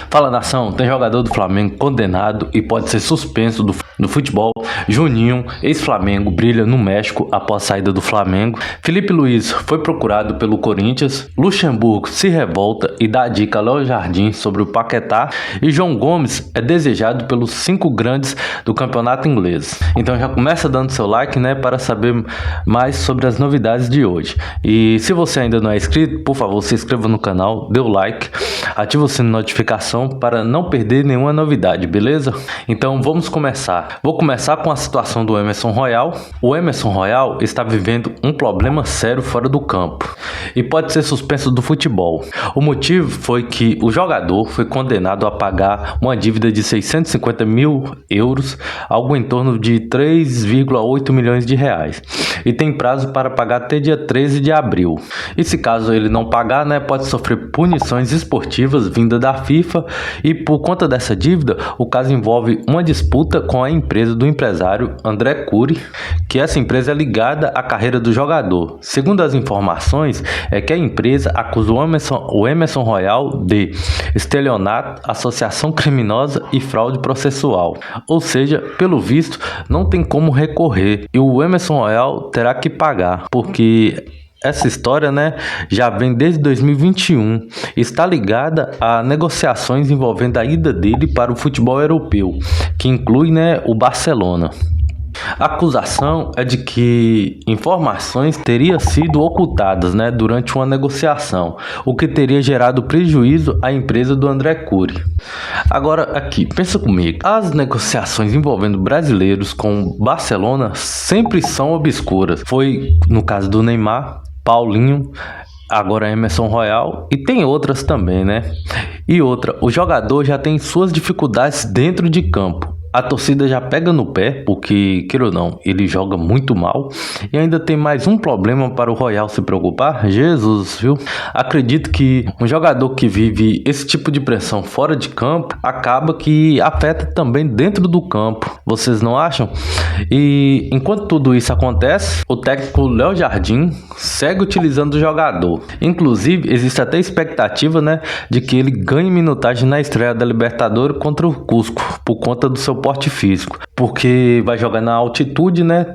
Fala, nação, tem jogador do Flamengo condenado e pode ser suspenso do futebol. Juninho, ex-Flamengo, brilha no México após a saída do Flamengo. Felipe Luiz foi procurado pelo Corinthians. Luxemburgo se revolta e dá dica a Léo Jardim sobre o Paquetá. E João Gomes é desejado pelos 5 grandes do campeonato inglês. Então já começa dando seu like, né, para saber mais sobre as novidades de hoje. E se você ainda não é inscrito, por favor, se inscreva no canal, dê o like, ative o sino de notificação para não perder nenhuma novidade, beleza? Então vamos começar. Vou começar com a situação do Emerson Royal. O Emerson Royal está vivendo um problema sério fora do campo e pode ser suspenso do futebol. O motivo foi que o jogador foi condenado a pagar uma dívida de 650 mil euros, algo em torno de 3,8 milhões de reais, e tem prazo para pagar até dia 13 de abril. E se caso ele não pagar, né, pode sofrer punições esportivas vindas da FIFA, e por conta dessa dívida, o caso envolve uma disputa com a empresa do empresário André Cury, que essa empresa é ligada à carreira do jogador. Segundo as informações, é que a empresa acusa o Emerson Royal de estelionato, associação criminosa e fraude processual. Ou seja, pelo visto, não tem como recorrer e o Emerson Royal terá que pagar, porque essa história, né, já vem desde 2021 e está ligada a negociações envolvendo a ida dele para o futebol europeu, que inclui, né, o Barcelona. A acusação é de que informações teriam sido ocultadas, né, durante uma negociação, o que teria gerado prejuízo à empresa do André Cury. Agora aqui, pensa comigo, as negociações envolvendo brasileiros com o Barcelona sempre são obscuras. Foi no caso do Neymar, Paulinho, agora Emerson Royal, e tem outras também, né? E outra, o jogador já tem suas dificuldades dentro de campo. A torcida já pega no pé, porque, queira ou não, ele joga muito mal. E ainda tem mais um problema para o Royal se preocupar. Jesus, viu? Acredito que um jogador que vive esse tipo de pressão fora de campo acaba que afeta também dentro do campo. Vocês não acham? E enquanto tudo isso acontece, o técnico Léo Jardim segue utilizando o jogador. Inclusive, existe até expectativa, né, de que ele ganhe minutagem na estreia da Libertadores contra o Cusco, por conta do seu porte físico, porque vai jogar na altitude, né,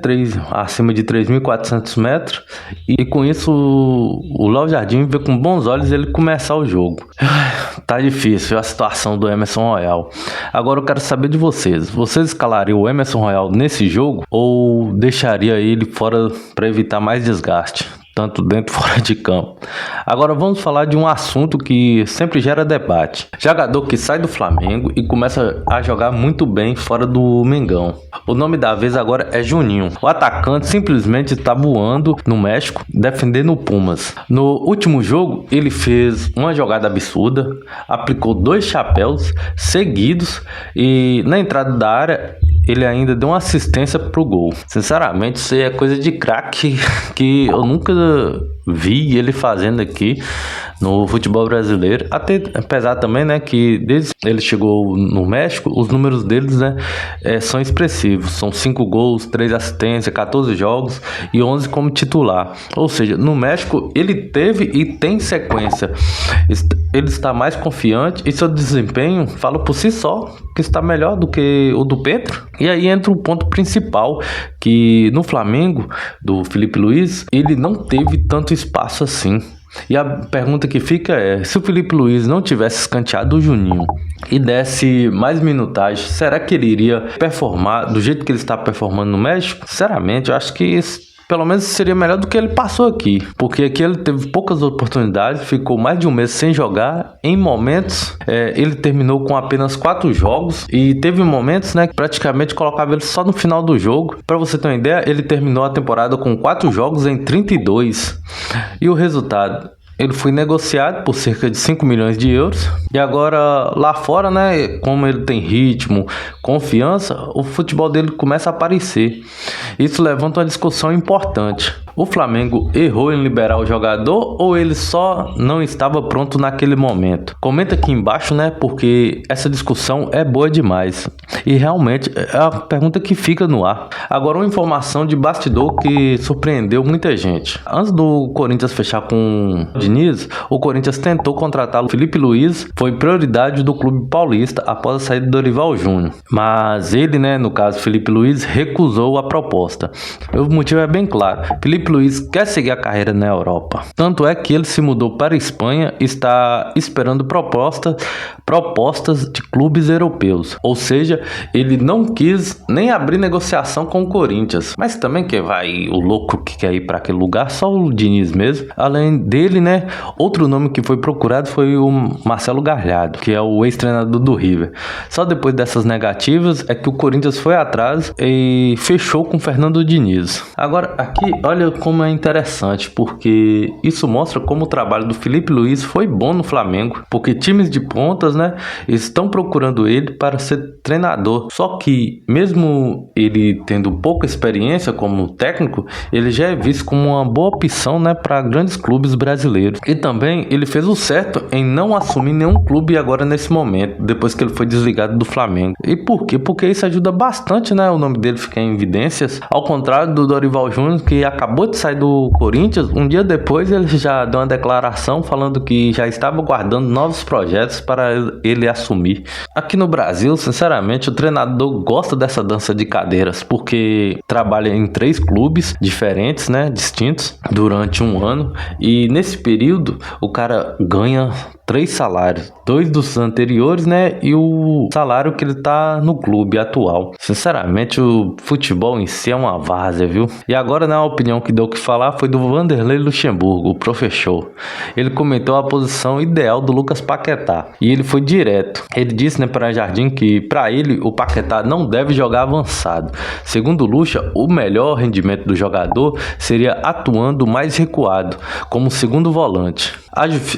acima de 3.400 metros, e com isso o Léo Jardim vê com bons olhos ele começar o jogo. Tá difícil a situação do Emerson Royal. Agora eu quero saber de vocês. Vocês escalariam o Emerson Royal nesse jogo ou deixaria ele fora para evitar mais desgaste, tanto dentro e fora de campo? Agora vamos falar de um assunto que sempre gera debate. Jogador que sai do Flamengo e começa a jogar muito bem fora do Mengão. O nome da vez agora é Juninho. O atacante simplesmente está voando no México, defendendo o Pumas. No último jogo, ele fez uma jogada absurda, aplicou 2 chapéus seguidos e na entrada da área ele ainda deu uma assistência pro gol. Sinceramente, isso aí é coisa de craque que eu nunca vi ele fazendo aqui no futebol brasileiro. Até apesar também, né, que desde que ele chegou no México, os números deles, né, são expressivos. São 5 gols, 3 assistências, 14 jogos e 11 como titular. Ou seja, no México ele teve e tem sequência. Ele está mais confiante e seu desempenho fala por si só que está melhor do que o do Pedro. E aí entra o ponto principal, que no Flamengo, do Felipe Luiz, ele não teve tanto espaço assim. E a pergunta que fica é, se o Felipe Luiz não tivesse escanteado o Juninho e desse mais minutagem, será que ele iria performar do jeito que ele está performando no México? Sinceramente, eu acho que pelo menos seria melhor do que ele passou aqui, porque aqui ele teve poucas oportunidades, ficou mais de um mês sem jogar. Em momentos ele terminou com apenas 4 jogos e teve momentos, né, que praticamente colocava ele só no final do jogo. Para você ter uma ideia, ele terminou a temporada com 4 jogos em 32 e o resultado, ele foi negociado por cerca de 5 milhões de euros. E agora lá fora, né, como ele tem ritmo, confiança, o futebol dele começa a aparecer. Isso levanta uma discussão importante. O Flamengo errou em liberar o jogador ou ele só não estava pronto naquele momento? Comenta aqui embaixo, né? Porque essa discussão é boa demais. E realmente é a pergunta que fica no ar. Agora, uma informação de bastidor que surpreendeu muita gente. Antes do Corinthians fechar com o Diniz, o Corinthians tentou contratá-lo. Felipe Luiz foi prioridade do clube paulista após a saída do Dorival Júnior. Mas ele, né, no caso Felipe Luiz, recusou a proposta. O motivo é bem claro. Felipe Luiz quer seguir a carreira na Europa. Tanto é que ele se mudou para a Espanha e está esperando propostas de clubes europeus. Ou seja, ele não quis nem abrir negociação com o Corinthians. Mas também que vai o louco que quer ir para aquele lugar, só o Diniz mesmo. Além dele, né, outro nome que foi procurado foi o Marcelo Galhardo, que é o ex-treinador do River. Só depois dessas negativas é que o Corinthians foi atrás e fechou com o Fernando Diniz. Agora aqui, olha como é interessante, porque isso mostra como o trabalho do Felipe Luiz foi bom no Flamengo, porque times de pontas, né, estão procurando ele para ser treinador. Só que mesmo ele tendo pouca experiência como técnico, ele já é visto como uma boa opção, né, para grandes clubes brasileiros. E também ele fez o certo em não assumir nenhum clube agora nesse momento, depois que ele foi desligado do Flamengo. E por quê? Porque isso ajuda bastante, né, o nome dele ficar em evidências, ao contrário do Dorival Júnior, que acabou de sair do Corinthians. Um dia depois ele já deu uma declaração falando que já estava guardando novos projetos para ele assumir. Aqui no Brasil, sinceramente, o treinador gosta dessa dança de cadeiras, porque trabalha em 3 clubes diferentes, né, distintos, durante um ano, e nesse período o cara ganha 3 salários, 2 dos anteriores, né, e o salário que ele tá no clube atual. Sinceramente, o futebol em si é uma várzea, viu? E agora, na opinião que deu o que falar foi do Vanderlei Luxemburgo, o professor. Ele comentou a posição ideal do Lucas Paquetá e ele foi direto. Ele disse, né, para Jardim que para ele o Paquetá não deve jogar avançado. Segundo Luxa, o melhor rendimento do jogador seria atuando mais recuado, como segundo volante.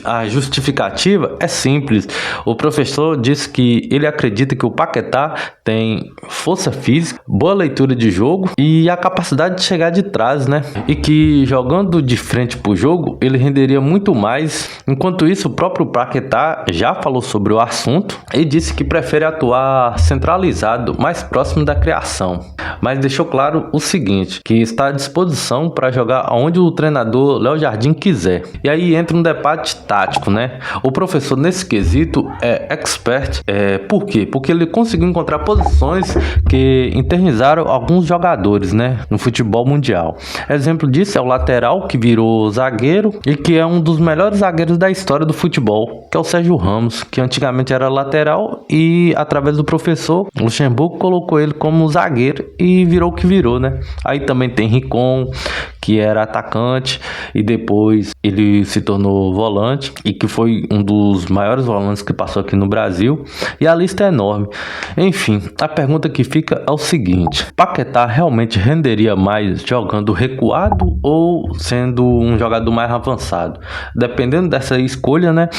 A justificativa é simples. O professor disse que ele acredita que o Paquetá tem força física, boa leitura de jogo e a capacidade de chegar de trás, né? E que jogando de frente pro jogo, ele renderia muito mais. Enquanto isso, o próprio Paquetá já falou sobre o assunto e disse que prefere atuar centralizado, mais próximo da criação. Mas deixou claro o seguinte, que está à disposição para jogar onde o treinador Léo Jardim quiser. E aí entra um debate tático, né? O professor nesse quesito é expert. Por quê? Porque ele conseguiu encontrar posições que eternizaram alguns jogadores, né, no futebol mundial. Exemplo disso é o lateral que virou zagueiro e que é um dos melhores zagueiros da história do futebol, que é o Sérgio Ramos, que antigamente era lateral e através do professor Luxemburgo colocou ele como zagueiro e virou o que virou, né? Aí também tem Ricon, que era atacante e depois ele se tornou volante e que foi um dos maiores volantes que passou aqui no Brasil, e a lista é enorme. Enfim, a pergunta que fica é o seguinte: Paquetá realmente renderia mais jogando recuado ou sendo um jogador mais avançado? Dependendo dessa escolha, né,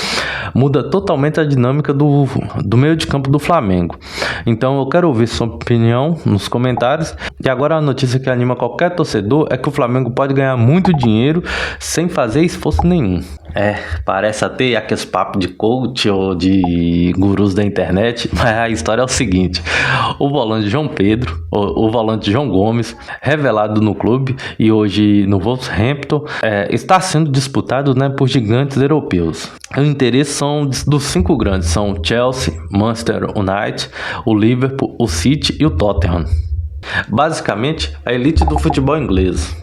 muda totalmente a dinâmica do meio de campo do Flamengo. Então eu quero ouvir sua opinião nos comentários. E agora a notícia que anima qualquer torcedor é que o Flamengo pode ganhar muito dinheiro sem fazer esforço nenhum. Parece até aqueles papos de coach ou de gurus da internet, mas a história é o seguinte: o volante João Pedro, o volante João Gomes, revelado no clube e hoje no Wolverhampton, está sendo disputado, né, por gigantes europeus. O interesse são dos 5 grandes, são Chelsea, Manchester United, o Liverpool, o City e o Tottenham. Basicamente, a elite do futebol inglês.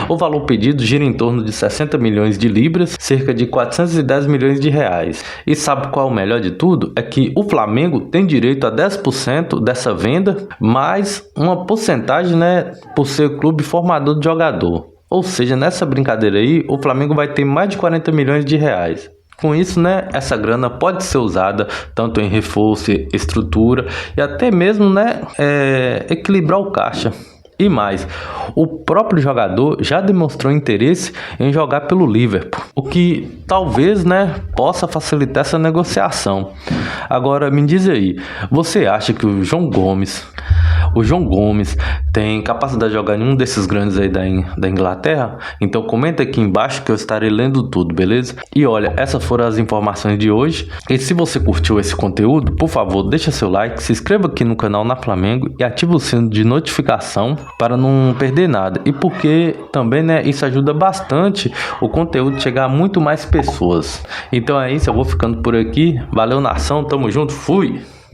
O valor pedido gira em torno de 60 milhões de libras, cerca de 410 milhões de reais. E sabe qual é o melhor de tudo? É que o Flamengo tem direito a 10% dessa venda, mais uma porcentagem, né, por ser clube formador de jogador. Ou seja, nessa brincadeira aí, o Flamengo vai ter mais de 40 milhões de reais. Com isso, né, essa grana pode ser usada tanto em reforço, estrutura e até mesmo, né, equilibrar o caixa. E mais, o próprio jogador já demonstrou interesse em jogar pelo Liverpool, o que talvez, né, possa facilitar essa negociação. Agora, me diz aí, você acha que o João Gomes tem capacidade de jogar em um desses grandes aí da Inglaterra? Então comenta aqui embaixo que eu estarei lendo tudo, beleza? E olha, essas foram as informações de hoje. E se você curtiu esse conteúdo, por favor, deixa seu like, se inscreva aqui no canal Na Flamengo e ative o sino de notificação para não perder nada. E porque também, né, isso ajuda bastante o conteúdo chegar a muito mais pessoas. Então é isso, eu vou ficando por aqui. Valeu, nação, tamo junto, fui!